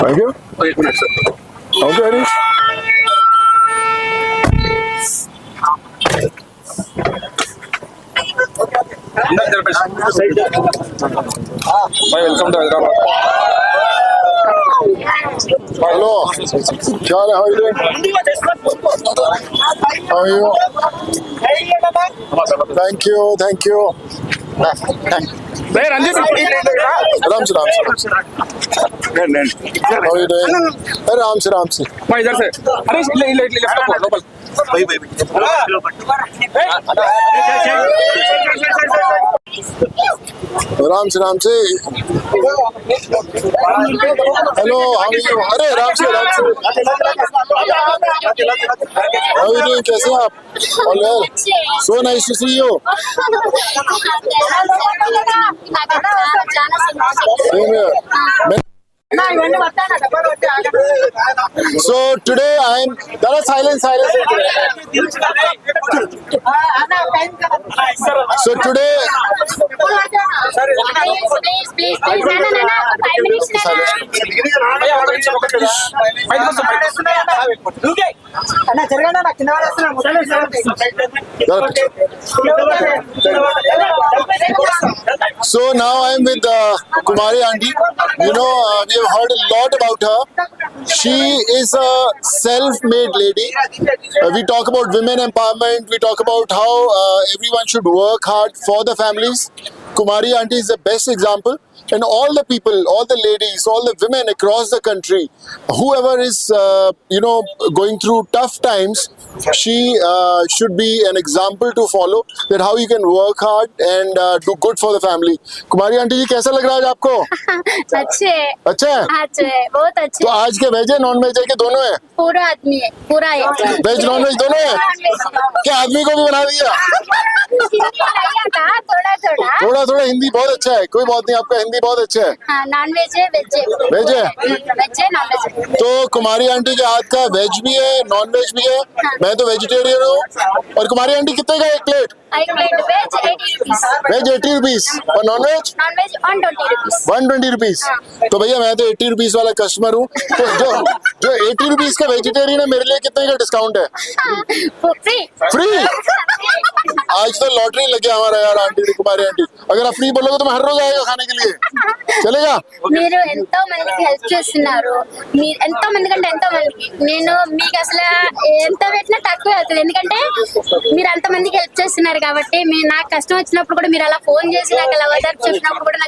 Thank you. एक minute sir. Okay, Harish. भाई welcome to Hyderabad. Hello. क्या हाल है? How are you doing? How are you? Thank you. Thank you. भाई रणजीत आराम से. How are you doing? आराम से. भाई इधर से. अरे ले लोकल. आराम से. Hello, how are you? अरे आराम से. How are you doing? कैसे हैं आप? All well? So nice to see you. Same here. So today I'm silence. So today please. No. 5 minutes. So now I'm with Kumari aunty. You know, we have heard a lot about her. She is a self-made lady. We talk about women empowerment. We talk about how everyone should work hard for the families. Kumari aunty is the best example. And all the people, all the ladies, all the women across the country, whoever is, going through tough times, she should be an example to follow, that how you can work hard and do good for the family. Kumari aunty जी, कैसा लग रहा है आज आपको? अच्छे है. अच्छा है? अच्छे है, बहुत अच्छे. तो आज के वेज है, नॉन वेज है कि दोनों है? पूरा आदमी है, पूरा है. वेज नॉन वेज दोनों है? क्या आदमी को भी बना दिया? थोड़ा हिंदी बहुत अच्छा है. कोई बात नहीं, आपका हिंदी बहुत अच्छा है. नॉन वेज है, वेज है. वेज है? वेज है, नॉन वेज है. तो कुमारी आंटी के हाथ का वेज भी है, नॉन वेज भी है. मैं तो वेजिटेरियन हूँ. और कुमारी आंटी कितने का एक प्लेट? एक plate veg 80 rupees. Veg 80 rupees और non veg? Non veg 120 rupees. 120 rupees. तो भैया मैं तो 80 रुपीस वाला कस्टमर हूँ. तो जो 80 रुपीस का वेजिटेरियन है, मेरे लिए कितने का डिस्काउंट है? फ्री. आज तो लॉटरी लग गया हमारा यार आंटी, कुमारी आंटी. अगर आप फ्री बोलोगे तो मैं हर रोज आएगा खाने के लिए. चलेगा? మీరు ఎంతో మందికి హెల్ప్ చేస్తున్నారు. మీరు ఎంతో మంది కంటే ఎంతో మందికి నేను మీకు అసలు ఎంత పెట్టినా తక్కువ అవుతుంది. ఎందుకంటే మీరు అంత మందికి హెల్ప్ చేస్తున్నారు కాబట్టి. నాకు కష్టం వచ్చినప్పుడు కూడా మీరు అలా ఫోన్ చేసి నాకు అలా ఓదార్పు చెప్పినప్పుడు కూడా నాకు